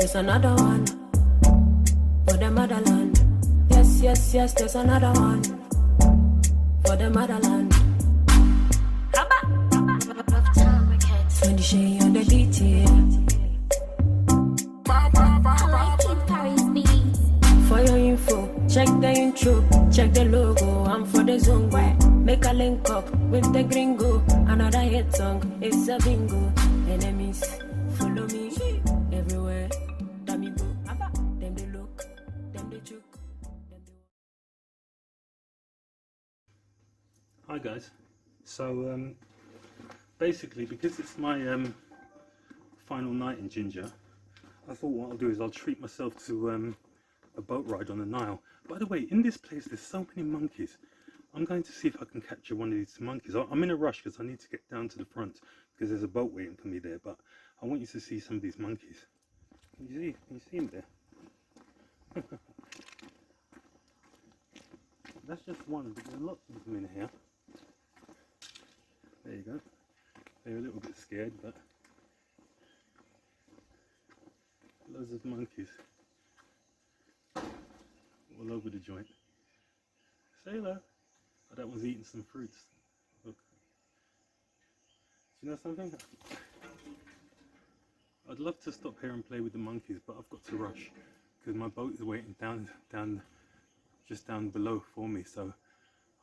there's another one for the motherland. Yes, yes, yes, there's another one for the motherland. When the shade on the detail. For your info, check the intro, check the logo, I'm for the zongo. Make a link up with the gringo, another hit song, it's a bingo. Enemies, follow me everywhere. Them they look, them they choke. Hi guys, so basically because it's my final night in Jinja, I thought what I'll do is I'll treat myself to a boat ride on the Nile. By the way, in this place there's so many monkeys. I'm going to see if I can capture one of these monkeys. I'm in a rush because I need to get down to the front because there's a boat waiting for me there, but I want you to see some of these monkeys. Can you see them there? That's just one, but there's lots of them in here. There you go. They're a little bit scared, but loads of monkeys all over the joint. Say hello. Oh, that one's eating some fruits. Look. Do you know something? I'd love to stop here and play with the monkeys, but I've got to rush because my boat is waiting just down below for me. So I'm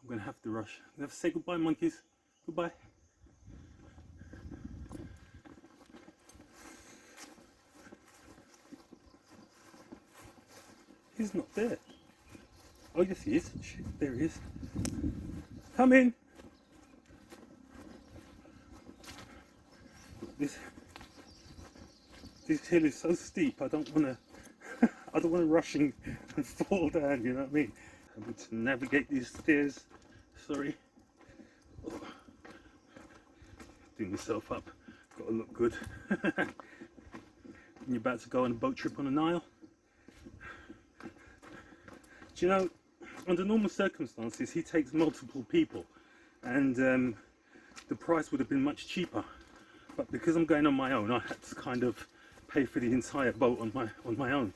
going to have to rush. I'm going to have to say goodbye, monkeys. Goodbye. He's not there. Oh yes he is. Shit, there he is. Come in. This hill is so steep. I don't want to rush and fall down. You know what I mean? I'm going to navigate these stairs. Sorry. Do myself up. Got to look good. You're about to go on a boat trip on the Nile. Do you know, under normal circumstances, he takes multiple people, and the price would have been much cheaper. But because I'm going on my own, I had to kind of pay for the entire boat on my own,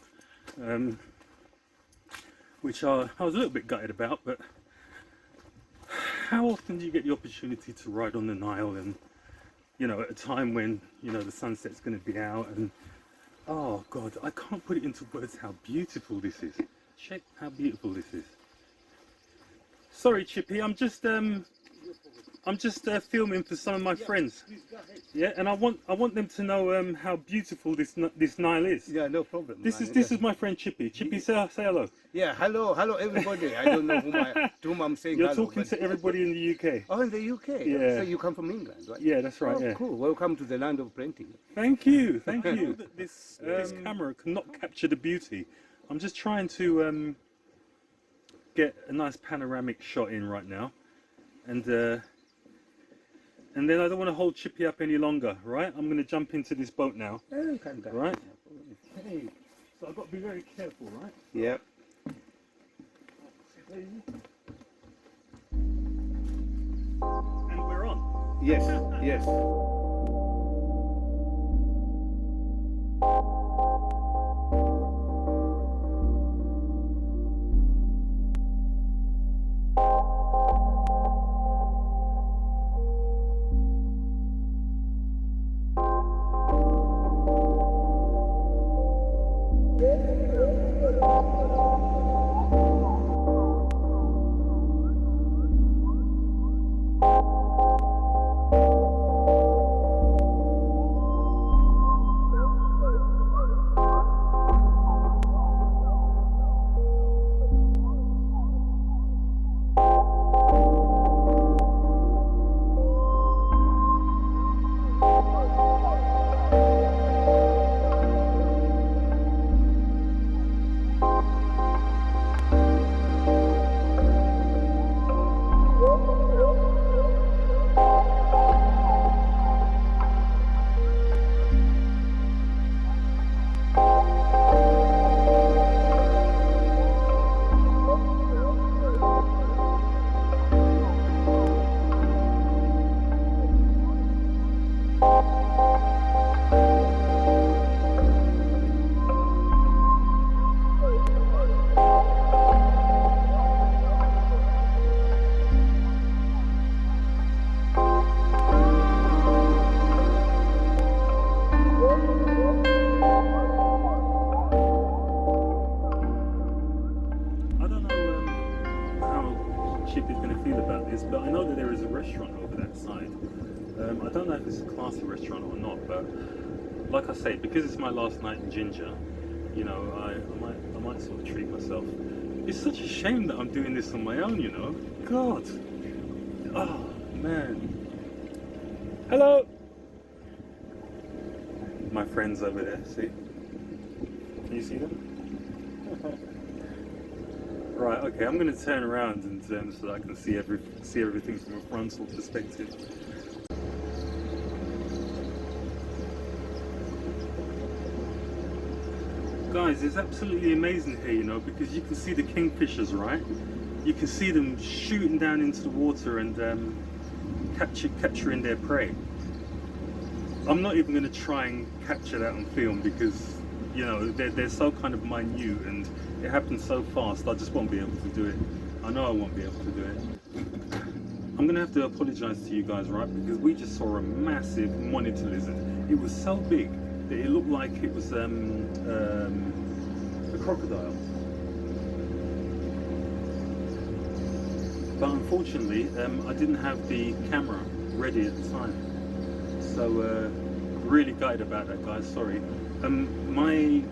which I was a little bit gutted about. But how often do you get the opportunity to ride on the Nile, and you know, at a time when you know the sunset's going to be out, and oh God, I can't put it into words how beautiful this is. Check how beautiful this is. Sorry, Chippy, I'm just filming for some of my friends. Yeah, and I want them to know how beautiful this Nile is. Yeah, no problem. This is my friend Chippy. Chippy, say hello. Yeah, hello everybody. I don't know to whom I'm saying You're hello. talking to everybody in the UK. Oh, in the UK? Yeah. So you come from England, right? Yeah, that's right. Oh, yeah. Cool. Welcome to the land of plenty. Thank you. This camera cannot capture the beauty. I'm just trying to get a nice panoramic shot in right now, and then I don't want to hold Chippy up any longer, right? I'm going to jump into this boat now, right? Hey, so I've got to be very careful, right? Yeah. And we're on. Yes, yes. I don't know if it's a classy restaurant or not, but like I say, because it's my last night in Jinja, you know, I might sort of treat myself. It's such a shame that I'm doing this on my own, you know. God. Oh man. Hello. My friends over there. See? Can you see them? Right. Okay. I'm going to turn around and so that I can see everything from a frontal perspective. Guys, it's absolutely amazing here, you know, because you can see the kingfishers, right? You can see them shooting down into the water and capturing their prey. I'm not even going to try and capture that on film because, you know, they're so kind of minute and it happens so fast. I just won't be able to do it. I know I won't be able to do it. I'm going to have to apologize to you guys, right? Because we just saw a massive monitor lizard. It was so big that it looked like it was a crocodile. But unfortunately, I didn't have the camera ready at the time. So, really gutted about that, guys, sorry. My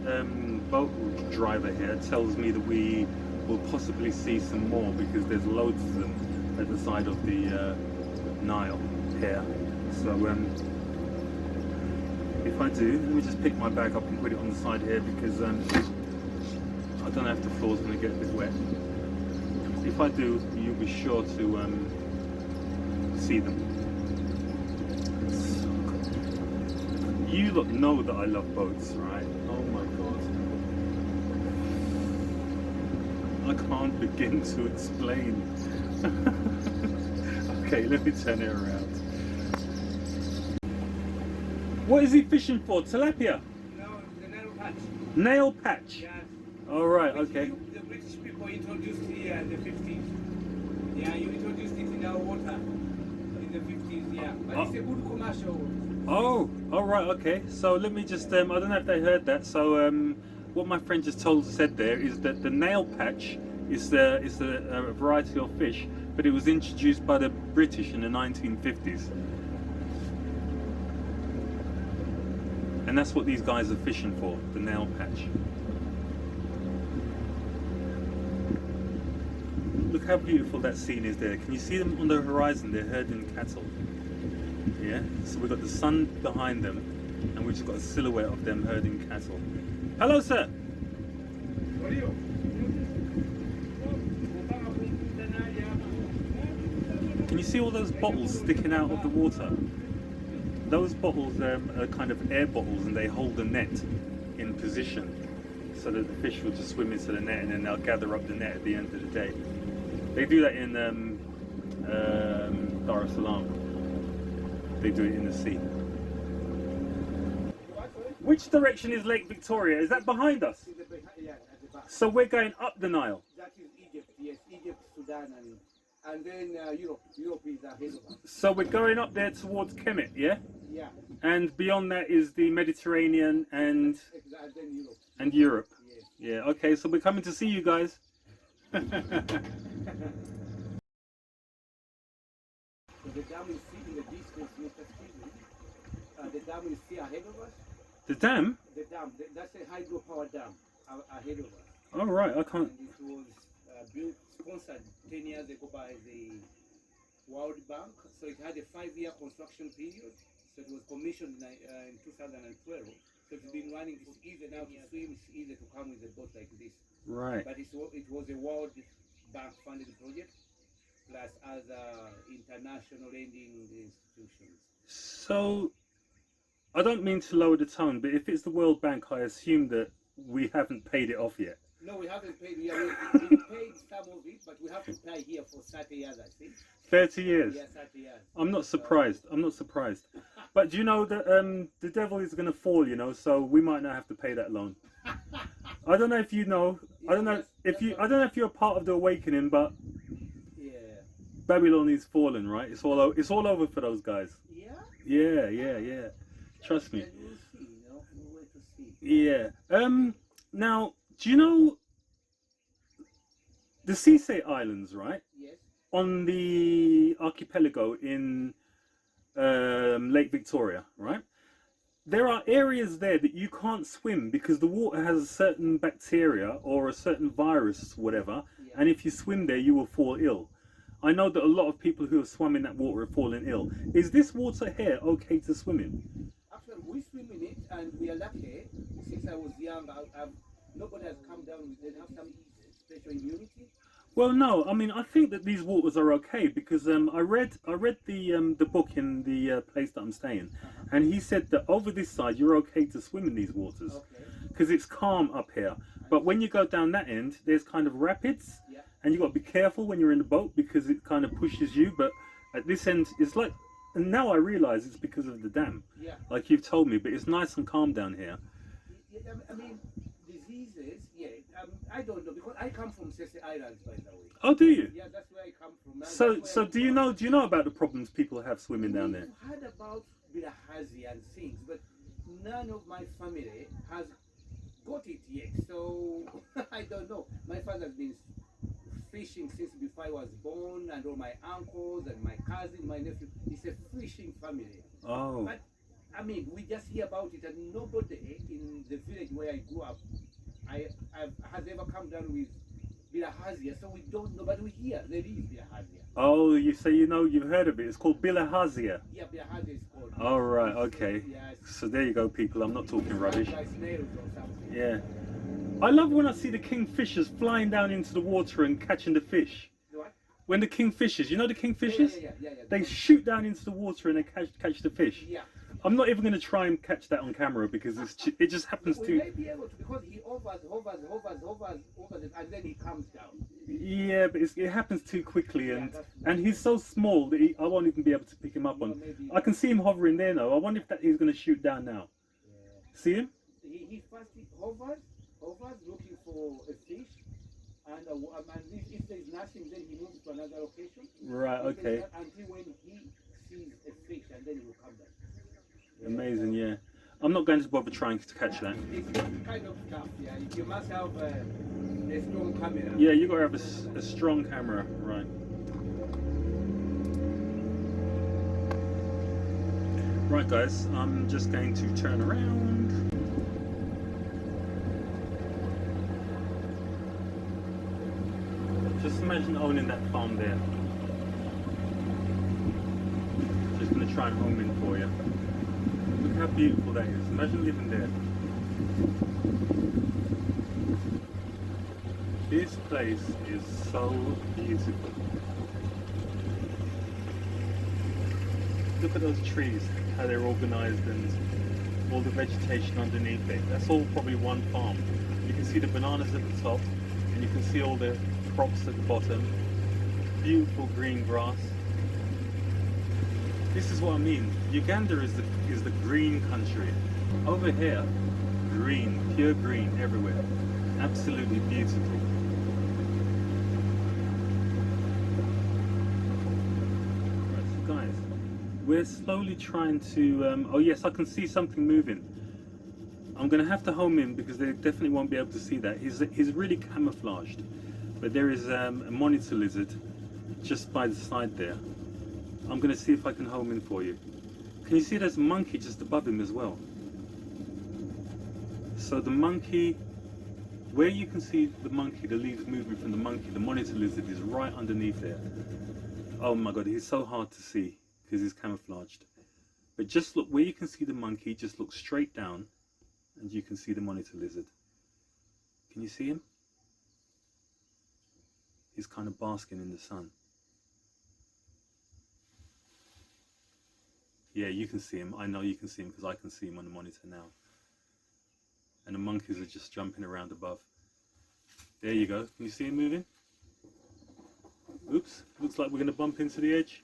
boat driver here tells me that we will possibly see some more because there's loads of them at the side of the Nile here. So, if I do, let me just pick my bag up and put it on the side here because I don't know if the floor's going to get a bit wet. If I do, you'll be sure to see them. You lot know that I love boats, right? Oh my god. I can't begin to explain. Okay, let me turn it around. What is he fishing for? Tilapia? No, the Nile patch. Nail patch? Yes. All right, okay. The British people introduced here in the 50s. Yeah, you introduced it in our water in the 50s, yeah. But it's a good commercial. Oh, all right, okay. So let me just, I don't know if they heard that. So what my friend just said there is that the nail patch is a variety of fish, but it was introduced by the British in the 1950s. And that's what these guys are fishing for, the nail patch. Look how beautiful that scene is there. Can you see them on the horizon? They're herding cattle. Yeah, so we've got the sun behind them and we've just got a silhouette of them herding cattle. Hello, sir. What are you? Can you see all those bottles sticking out of the water? Those bottles are kind of air bottles and they hold the net in position so that the fish will just swim into the net and then they'll gather up the net at the end of the day. They do that in Dar es Salaam. They do it in the sea. Which direction is Lake Victoria? Is that behind us? Yeah, at the back. So we're going up the Nile. That is Egypt, yes. Egypt, Sudan, and then Europe. Europe is ahead of us. So we're going up there towards Kemet, yeah? Yeah. And beyond that is the Mediterranean and Then Europe. and Europe. Yes. Yeah, okay, so we're coming to see you guys. So the dam you see in the distance, Mr. Stephen, the dam you see ahead of us, The dam? that's a hydropower dam ahead of us. Oh, right, I can't. And it was sponsored 10 years ago by the World Bank. So it had a 5-year construction period. So it was commissioned in 2012. So it's been running. It's easy now to swim. It's easy to come with a boat like this. Right. But it was a World Bank funded project, plus other international lending institutions. So, I don't mean to lower the tone, but if it's the World Bank, I assume that we haven't paid it off yet. No, we haven't paid. We paid some of it, but we have to pay here for 30 years, I think. 30 years? Yeah, 30 years. I'm not surprised. I'm not surprised. But do you know that the devil is going to fall, you know, so we might not have to pay that loan. I don't know if you know. I don't know if you're part of the awakening, but yeah, Babylon is fallen, right? It's all over for those guys. yeah. Yeah. Trust me. And we'll see. We'll wait to see. Yeah. Now, do you know the Sise Islands, right? Yes. On the archipelago in Lake Victoria, right? There are areas there that you can't swim because the water has a certain bacteria or a certain virus, whatever, Yeah. and if you swim there, you will fall ill. I know that a lot of people who have swum in that water have fallen ill. Is this water here okay to swim in? Actually, we swim in it, and we are lucky. Since I was young, nobody has come down with it. Have some special immunity. Well, no, I mean, I think that these waters are okay because I read the book in the place that I'm staying, and he said that over this side you're okay to swim in these waters Okay. because it's calm up here. But when you go down that end, there's kind of rapids, Yeah. and you got to be careful when you're in the boat because it kind of pushes you. But at this end, it's like, and now I realise it's because of the dam, Yeah. like you've told me. But it's nice and calm down here. Yeah, I mean, diseases. Yeah. I don't know because I come from Sese Islands, by the way. Oh, do you? Yeah, that's where I come from. And So, that's where do you know about the problems people have swimming down there? We've heard about bilharzia and things, but none of my family has got it yet. So I don't know. My father's been fishing since before I was born, and all my uncles and my cousin, my nephew. It's a fishing family. Oh. But I mean, we just hear about it, and nobody in the village where I grew up, has ever come down with bilharzia. So we don't know, but we hear there is bilharzia. Oh, you say you've heard of it. It's called bilharzia. Yeah, bilharzia is called. All right, okay. Yes. So there you go, people. I'm not talking rubbish. Like snails or something. Yeah. I love when I see the kingfishers flying down into the water and catching the fish. The what? When the kingfishers, you know the kingfishers? Yeah. They shoot down into the water and they catch the fish. Yeah. I'm not even going to try and catch that on camera because it just happens We to. may be able to because he hovers, and then he comes down. Yeah, but it happens too quickly, and Yeah, and he's so small that I won't even be able to pick him up on. maybe- I can see him hovering there now. I wonder if he's going to shoot down now. See him? He first hovers looking for a fish, and if there is nothing, then he moves to another location. Right. Okay. Until when he sees a fish, and then he will come back. Amazing. Yeah. I'm not going to bother trying to catch that. It's kind of tough, yeah. You must have a strong camera. Yeah, you got to have a strong camera, right? Right, guys. I'm just going to turn around. Just imagine owning that farm there. Just going to try and home in for you. Look how beautiful that is. Imagine living there. This place is so beautiful. Look at those trees, how they're organised and all the vegetation underneath it. That's all probably one farm. You can see the bananas at the top and you can see all the crops at the bottom. Beautiful green grass. This is what I mean. Uganda is the green country. Over here, green, pure green everywhere. Absolutely beautiful. Right, so guys, we're slowly trying to. Oh yes, I can see something moving. I'm going to have to home in because they definitely won't be able to see that. He's really camouflaged, but there is a monitor lizard just by the side there. I'm going to see if I can home in for you. Can you see there's a monkey just above him as well? So the monkey, where you can see the monkey, the leaves moving from the monkey, the monitor lizard is right underneath there. Oh my god, he's so hard to see because he's camouflaged. But just look, where you can see the monkey, just look straight down and you can see the monitor lizard. Can you see him? He's kind of basking in the sun. Yeah, you can see him. I know you can see him because I can see him on the monitor now. And the monkeys are just jumping around above. There you go. Can you see him moving? Oops, looks like we're going to bump into the edge.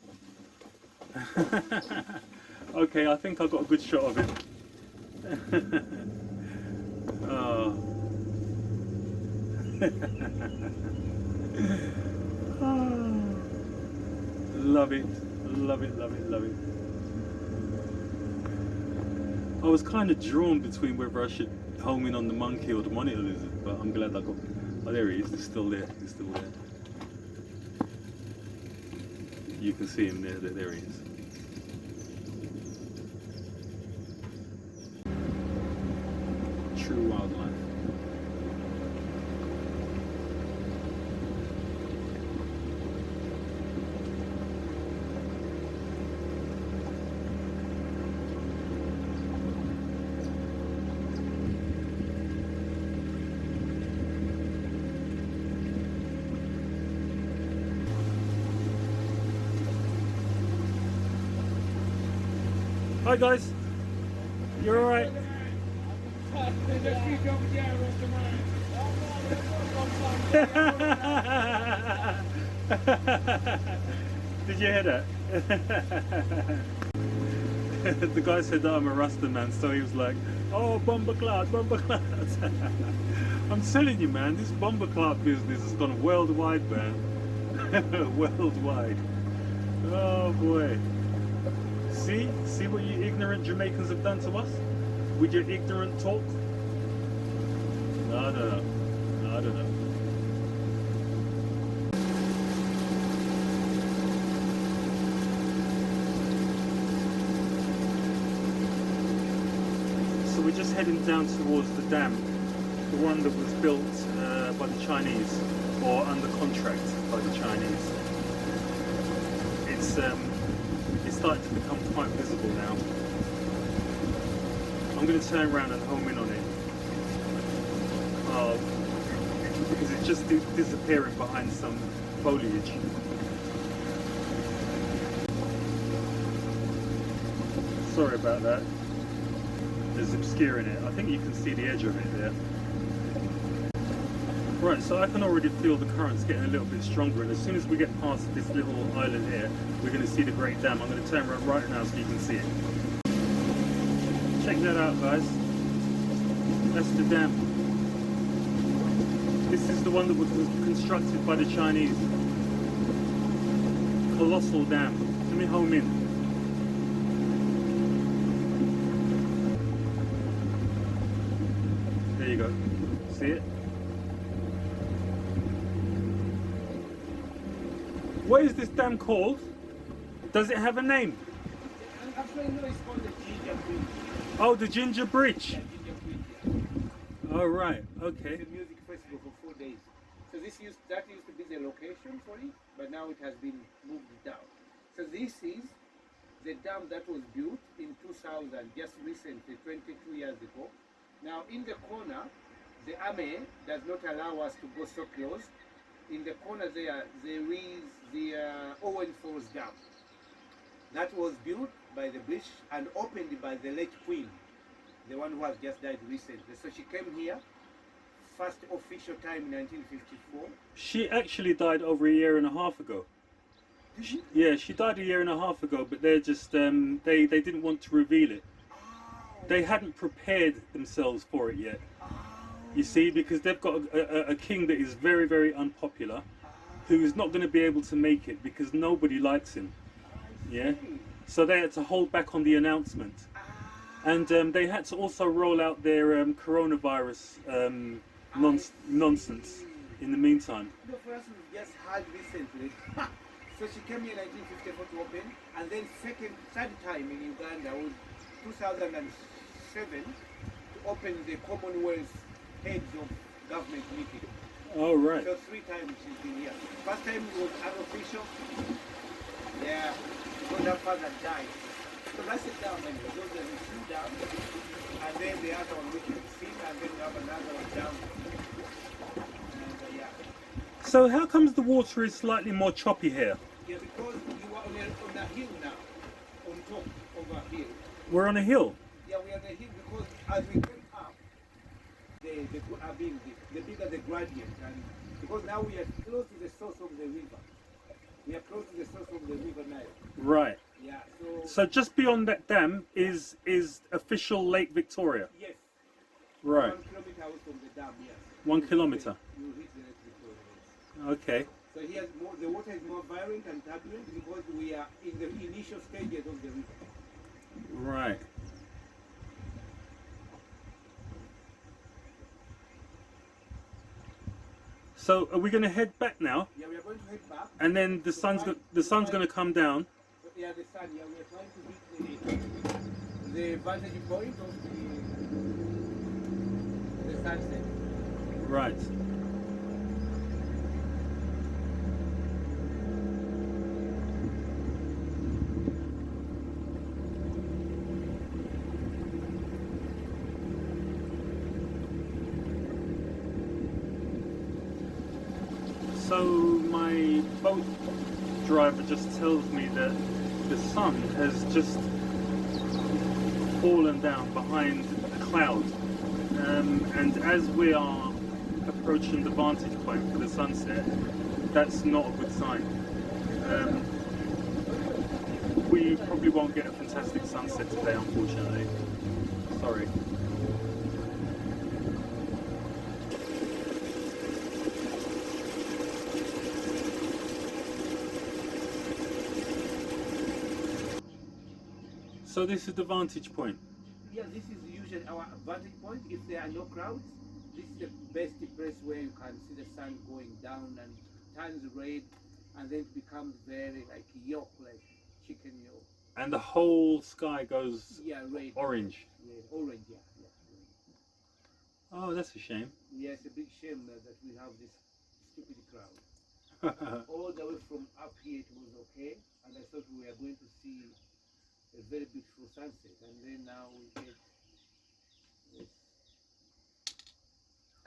Okay, I think I got a good shot of it. Oh. Love it, love it, love it, love it. I was kind of drawn between whether I should home in on the monkey or the monitor lizard, but I'm glad I got. Oh, there he is. He's still there. He's still there. You can see him there. There he is. true wildlife. Hi guys, you're alright? Did you hear that? The guy said that I'm a Rasta man, so he was like, oh, bomber cloud, bomber cloud. I'm telling you, man, this bomber cloud business has gone worldwide, man. Worldwide. Oh boy. See what you ignorant Jamaicans have done to us? With your ignorant talk? I don't know. I don't know. So we're just heading down towards the dam, the one that was built by the Chinese, or under contract by the Chinese. It's starting to become quite visible now. I'm going to turn around and home in on it, because it's just disappearing behind some foliage. Sorry about that. There's obscuring it. I think you can see the edge of it there. Right, so I can already feel the currents getting a little bit stronger, and as soon as we get past this little island here, we're going to see the Great Dam. I'm going to turn around right now so you can see it. Check that out, guys. That's the dam. This is the one that was constructed by the Chinese. Colossal dam. Let me home in. There you go. See it? What is this dam called? Does it have a name? Actually, no, it's called the Jinja Bridge. Oh, the Ginger Bridge. Yeah, Jinja Bridge, yeah. Oh, right. Okay. It's a music festival for 4 days. So that used to be the location for it, but now it has been moved down. So this is the dam that was built in 2000, just recently, 22 years ago. Now, in the corner, the army does not allow us to go so close. In the corner there is the Owen Falls Dam. That was built by the British and opened by the late Queen, the one who has just died recently. So she came here, first official time in 1954. She actually died over a year and a half ago. Did she? Yeah, she died a year and a half ago, but they're just, they didn't want to reveal it. Oh. They hadn't prepared themselves for it yet. Oh. You see, because they've got a king that is very, very unpopular, who is not going to be able to make it because nobody likes him. Yeah, so they had to hold back on the announcement, and they had to also roll out their coronavirus nonsense in the meantime. No, for us, we just had recently. So she came here in 1954 to open, and then third time in Uganda was 2007 to open the Commonwealth Heads of Government meeting. Oh, right. So 3 times she's been here. First time was unofficial. Yeah, because her father died. So that's it down then. Because there is 2 down, and then the other one we can see, and then we have another one down. And yeah. So how comes the water is slightly more choppy here? Yeah, because you are on a hill now, on top of a hill. We're on a hill. Yeah, we are on a hill because as we went up, the bigger the gradient, and because now we are close to the source of the river. We are close to the source of the river Nile. Right. Yeah. So just beyond that dam is official Lake Victoria. Yes. Right. 1 kilometer away from the dam. Yes. 1 kilometer. You hit the Lake Victoria. Okay. So here the water is more violent and turbulent because we are in the initial stages of the river. Right. So are we going to head back now? Yeah, we are going to head back. And then the sun's going to come down. Yeah, the sun. Yeah, we are trying to hit the vantage point of sunset. Right. So my boat driver just tells me that the sun has just fallen down behind a cloud, and as we are approaching the vantage point for the sunset, that's not a good sign. We probably won't get a fantastic sunset today, unfortunately. Sorry. So this is the vantage point. Yeah, this is usually our vantage point. If there are no crowds, this is the best place where you can see the sun going down and turns red, and then it becomes very like yolk, like chicken yolk. And the whole sky goes Red. orange. Red, orange, yeah. Oh, that's a shame. Yes, a big shame that we have this stupid crowd. All the way from up here it was okay, and I thought we were going to see a very beautiful sunset, and then now we get this.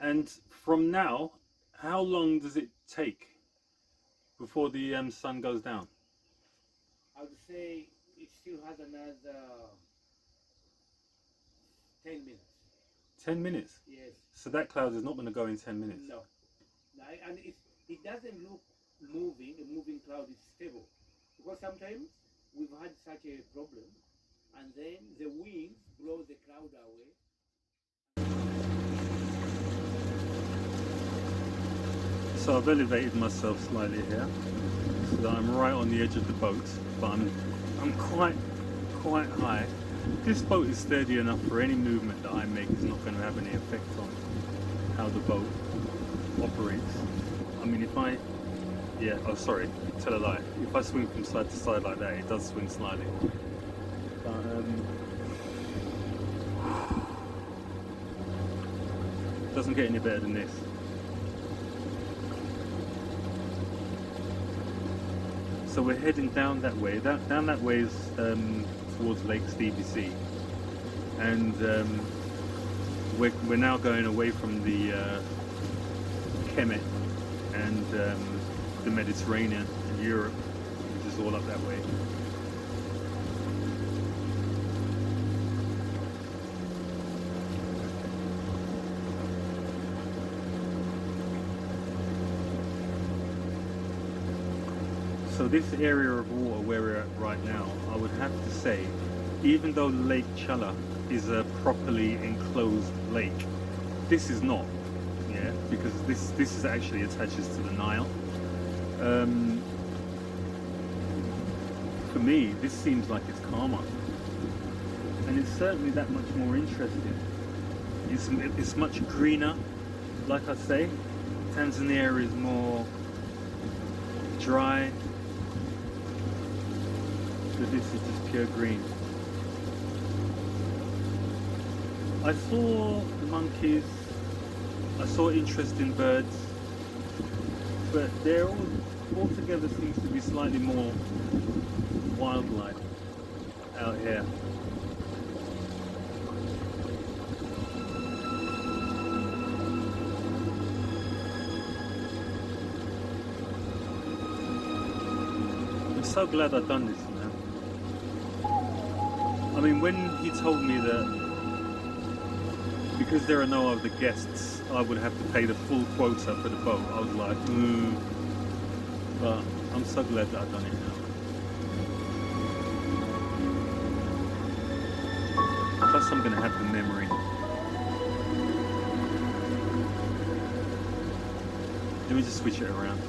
And from now, how long does it take before the sun goes down? I would say it still has another 10 minutes. 10 minutes? Yes. So that cloud is not going to go in 10 minutes? No. And it doesn't look moving. A moving cloud is stable. Because sometimes we've had such a problem, and then the wind blows the cloud away. So I've elevated myself slightly here, so that I'm right on the edge of the boat, but I'm quite high. This boat is sturdy enough for any movement that I make is not going to have any effect on how the boat operates. I mean, sorry, tell a lie. If I swing from side to side like that, it does swing slightly. But it doesn't get any better than this. So we're heading down that way. Down that way is towards Lake Stevie Sea, and we're now going away from the Kemet and the Mediterranean and Europe, which is all up that way. So this area of water where we're at right now, I would have to say, even though Lake Chala is a properly enclosed lake, this is not, yeah, because this is actually attaches to the Nile. For me, this seems like it's calmer, and it's certainly that much more interesting. It's much greener, like I say. Tanzania is more dry. So this is just pure green. I saw monkeys, I saw interesting birds, but they're altogether seems to be slightly more wildlife out here. I'm so glad I've done this, man. I mean, when he told me that because there are no other guests, I would have to pay the full quota for the boat, I was like, but I'm so glad that I've done it now. Plus I'm going to have the memory. Let me just switch it around.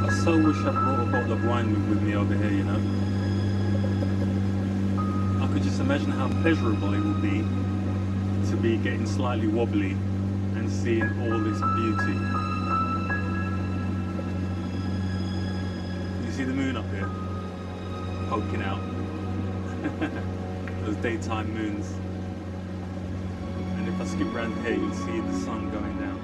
I so wish I brought a bottle of wine with me over here, you know. I could just imagine how pleasurable it would be to be getting slightly wobbly and seeing all this beauty. see the moon up here? Poking out. Those daytime moons. And if I skip around here, you'll see the sun going down.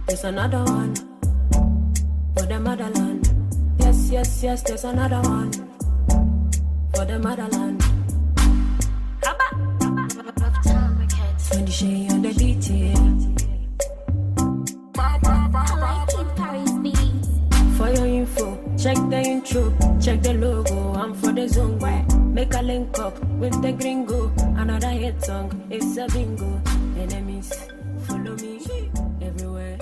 There's another one for the motherland. Yes, yes, yes, there's another one for the motherland. When the shade on the beat, yeah. For your info, check the intro, check the logo, I'm for the zone. Make a link up with the gringo, another hit song, it's a bingo. Enemies, follow me everywhere.